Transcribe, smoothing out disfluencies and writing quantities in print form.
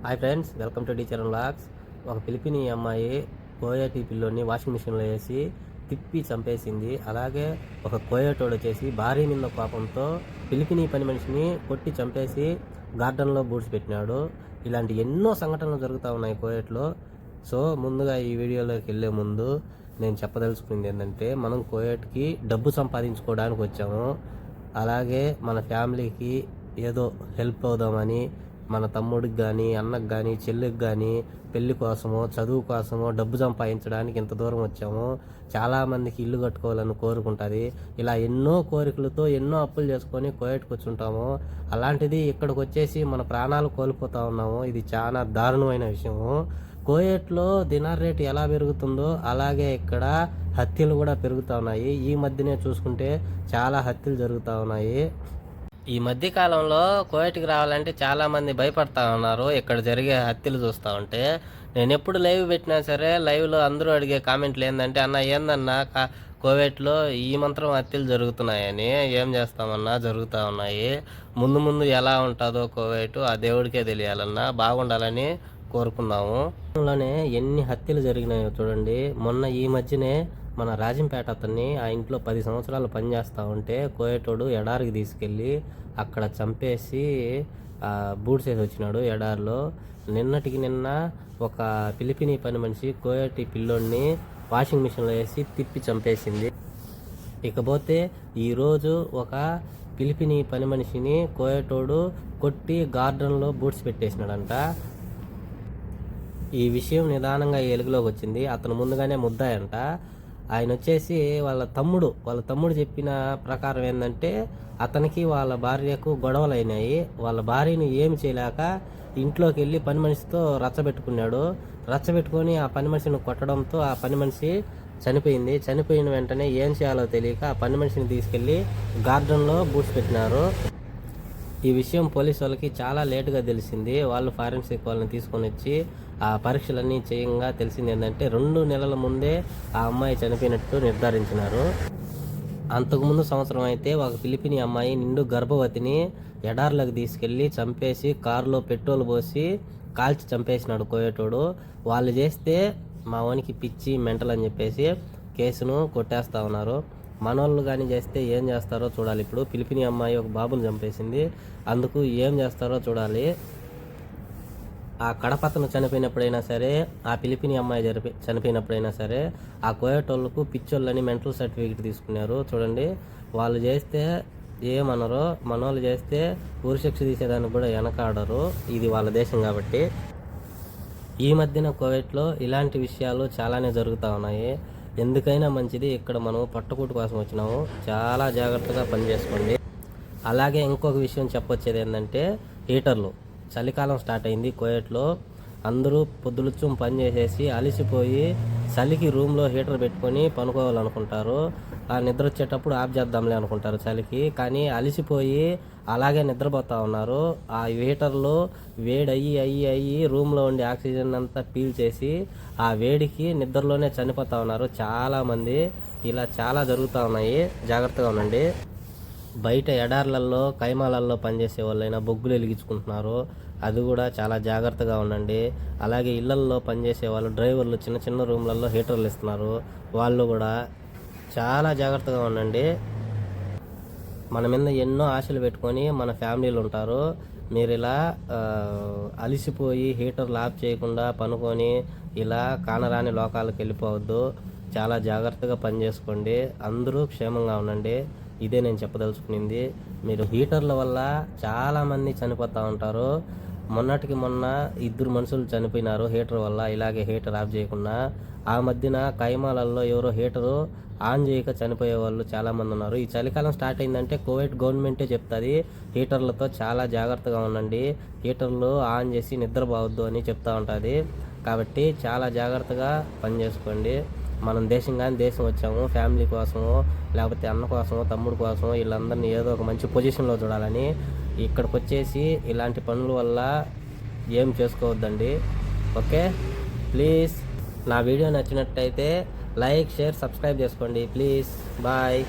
Hi friends, welcome to teacher vlogs. ఒక ఫిలిపినీ అమ్మాయి కోయోటి పిల్లోని వాషింగ్ మిషన్లో వేసి తిప్పి చంపేసింది. అలాగే ఒక కోయోటోడు వచ్చేసి భార్య మీద కోపంతో ఫిలిపినీ పని మనిషిని కొట్టి చంపేసి గార్డెన్లో బూడ్స్ పెట్టినాడు. ఇలాంటి ఎన్నో సంఘటనలు జరుగుతూ ఉన్నాయి కోయోట్లో. సో ముందుగా ఈ వీడియోలోకి వెళ్ళే ముందు నేను చెప్పదలుచుకుంది ఏంటంటే, మనం కోయోట్కి డబ్బు సంపాదించుకోవడానికి వచ్చాము. అలాగే మన ఫ్యామిలీకి ఏదో హెల్ప్ అవుదామని, మన తమ్ముడికి కానీ, అన్నకు కానీ, చెల్లికి కానీ పెళ్లి కోసమో, చదువు కోసమో డబ్బు సంపాదించడానికి ఇంత దూరం వచ్చాము. చాలామందికి ఇల్లు కట్టుకోవాలని కోరుకుంటుంది. ఇలా ఎన్నో కోరికలతో ఎన్నో అప్పులు చేసుకొని కోయట్కి వచ్చి ఉంటాము. అలాంటిది ఇక్కడికి వచ్చేసి మన ప్రాణాలు కోల్పోతూ ఉన్నాము. ఇది చాలా దారుణమైన విషయము. కోయేట్లో దినార్ రేటు ఎలా పెరుగుతుందో అలాగే ఇక్కడ హత్యలు కూడా పెరుగుతూ ఉన్నాయి. ఈ మధ్యనే చూసుకుంటే చాలా హత్యలు జరుగుతూ ఉన్నాయి. ఈ మధ్య కాలంలో కోయట్కి రావాలంటే చాలామంది భయపడతా ఉన్నారు ఇక్కడ జరిగే హత్యలు చూస్తూ ఉంటే. నేను ఎప్పుడు లైవ్ పెట్టినా సరే లైవ్లో అందరూ అడిగే కామెంట్లు ఏంటంటే, అన్న ఏందన్నా కోవిడ్లో ఈ మంత్రం హత్యలు జరుగుతున్నాయని. ఏం చేస్తామన్నా, జరుగుతూ ఉన్నాయి. ముందు ముందు ఎలా ఉంటుందో కోవిడ్ ఆ దేవుడికే తెలియాలన్నా. బాగుండాలని కోరుకున్నాము. లోనే ఎన్ని హత్యలు జరిగినాయో చూడండి. మొన్న ఈ మధ్యనే మన రాజంపేట అతన్ని ఆ ఇంట్లో 10 సంవత్సరాలు పనిచేస్తూ ఉంటే కోయటోడు ఎడారికి తీసుకెళ్ళి అక్కడ చంపేసి బూడ్సేసి వచ్చినాడు ఎడారిలో. నిన్నటికి నిన్న ఒక ఫిలిపినీ పని మనిషి కోయటి పిల్లోడిని వాషింగ్ మిషన్లో వేసి తిప్పి చంపేసింది. ఇకపోతే ఈరోజు ఒక ఫిలిపినీ పని మనిషిని కోయటోడు కొట్టి గార్డెన్లో బూడ్స్ పెట్టేసినాడంట. ఈ విషయం నిదానంగా ఎలుగులోకి వచ్చింది. అతను ముందుగానే ముద్దాయంట. ఆయన వచ్చేసి వాళ్ళ తమ్ముడు చెప్పిన ప్రకారం ఏంటంటే, అతనికి వాళ్ళ భార్యకు గొడవలు అయినాయి. వాళ్ళ భార్యని ఏమి చేయలేక ఇంట్లోకి వెళ్ళి పని మనిషితో రచ్చబెట్టుకున్నాడు. రచ్చబెట్టుకొని ఆ పని మనిషిని కొట్టడంతో ఆ పని మనిషి చనిపోయింది. చనిపోయిన వెంటనే ఏం చేయాలో తెలియక ఆ పని మనిషిని తీసుకెళ్ళి గార్డెన్లో బూడ్స్ పెట్టినారు. ఈ విషయం పోలీసు వాళ్ళకి చాలా లేటుగా తెలిసింది. వాళ్ళు ఫారెన్సిక్ వాళ్ళని తీసుకొని వచ్చి ఆ పరీక్షలన్నీ చేయంగా తెలిసింది ఏంటంటే, 2 నెలల ముందే ఆ అమ్మాయి చనిపోయినట్టు నిర్ధారించినారు. అంతకుముందు సంవత్సరం అయితే ఒక ఫిలిపినీ అమ్మాయి నిండు గర్భవతిని ఎడార్లకు తీసుకెళ్ళి చంపేసి కారులో పెట్రోల్ పోసి కాల్చి చంపేసినాడు కోయటోడు. వాళ్ళు చేస్తే మా వానికి పిచ్చి మెంటల్ అని చెప్పేసి కేసును కొట్టేస్తూ ఉన్నారు. మనోళ్ళు కానీ చేస్తే ఏం చేస్తారో చూడాలి. ఇప్పుడు ఫిలిపినీ అమ్మాయి ఒక బాబుని చంపేసింది, అందుకు ఏం చేస్తారో చూడాలి. ఆ కడపతను చనిపోయినప్పుడైనా సరే, ఆ ఫిలిపినీ అమ్మాయి చనిపోయినప్పుడైనా సరే ఆ కోయటోళ్ళకు పిచ్చోళ్ళని మెంటల్ సర్టిఫికేట్ తీసుకున్నారు. చూడండి, వాళ్ళు చేస్తే ఏమనరో, మనోళ్ళు చేస్తే ఊరిశిక్ష తీసేదానికి కూడా వెనకాడరు. ఇది వాళ్ళ దేశం కాబట్టి. ఈ మధ్యన కోవిడ్లో ఇలాంటి విషయాలు చాలానే జరుగుతూ ఉన్నాయి. ఎందుకైనా మంచిది, ఇక్కడ మనం పట్టుకూటు కోసం వచ్చినాము. చాలా జాగ్రత్తగా పనిచేసుకోండి. అలాగే ఇంకొక విషయం చెప్పొచ్చేది ఏంటంటే, హీటర్లు. చలికాలం స్టార్ట్ అయింది కోయట్లో. అందరూ పొద్దులుచ్చుం పని చేసేసి అలిసిపోయి చలికి రూమ్లో హీటర్ పెట్టుకొని పనుకోవాలనుకుంటారు. ఆ నిద్ర వచ్చేటప్పుడు ఆఫ్ చేద్దాంలే అనుకుంటారు చలికి. కానీ అలిసిపోయి అలాగే నిద్రపోతూ ఉన్నారు. ఆ హీటర్లు వేడి రూమ్లో ఉండే ఆక్సిజన్ అంతా పీల్చేసి ఆ వేడికి నిద్రలోనే చనిపోతూ ఉన్నారు చాలామంది. ఇలా చాలా జరుగుతూ ఉన్నాయి. జాగ్రత్తగా ఉండండి. బయట ఎడార్లలో కైమాలల్లో పనిచేసే వాళ్ళైనా బొగ్గులు వెలిగించుకుంటున్నారు. అది కూడా చాలా జాగ్రత్తగా ఉండండి. అలాగే ఇళ్లల్లో పనిచేసే వాళ్ళు, డ్రైవర్లు చిన్న చిన్న రూమ్లలో హీటర్లు ఇస్తున్నారు. వాళ్ళు కూడా చాలా జాగ్రత్తగా ఉండండి. మన మీద ఎన్నో ఆశలు పెట్టుకొని మన ఫ్యామిలీలు ఉంటారు. మీరు ఇలా అలిసిపోయి హీటర్లు ఆఫ్ చేయకుండా పనుకొని ఇలా కానరాని లోకాలకు వెళ్ళిపోవద్దు. చాలా జాగ్రత్తగా పనిచేసుకోండి. అందరూ క్షేమంగా ఉండండి. ఇదే నేను చెప్పదలుచుకునింది. మీరు హీటర్ల వల్ల చాలామంది చనిపోతూ ఉంటారు. మొన్నటికి మొన్న 2 మనుషులు చనిపోయినారు హీటర్ వల్ల, ఇలాగే హీటర్ ఆఫ్ చేయకుండా. ఆ మధ్యన కైమాలల్లో ఎవరో హీటరు ఆన్ చేయక చనిపోయే వాళ్ళు చాలామంది ఉన్నారు. ఈ చలికాలం స్టార్ట్ అయిందంటే కోవిడ్ గవర్నమెంటే చెప్తుంది, హీటర్లతో చాలా జాగ్రత్తగా ఉండండి, హీటర్లు ఆన్ చేసి నిద్రపోవద్దు అని చెప్తూ ఉంటుంది. కాబట్టి చాలా జాగ్రత్తగా పనిచేసుకోండి. మనం దేశం వచ్చాము ఫ్యామిలీ కోసమో, లేకపోతే అన్న కోసమో, తమ్ముడు కోసమో, వీళ్ళందరినీ ఏదో ఒక మంచి పొజిషన్లో చూడాలని. ఇక్కడికి వచ్చేసి ఇలాంటి పనుల వల్ల ఏం చేసుకోవద్దండి. ఓకే, ప్లీజ్ నా వీడియో నచ్చినట్టయితే లైక్, షేర్, సబ్స్క్రైబ్ చేసుకోండి ప్లీజ్. బాయ్.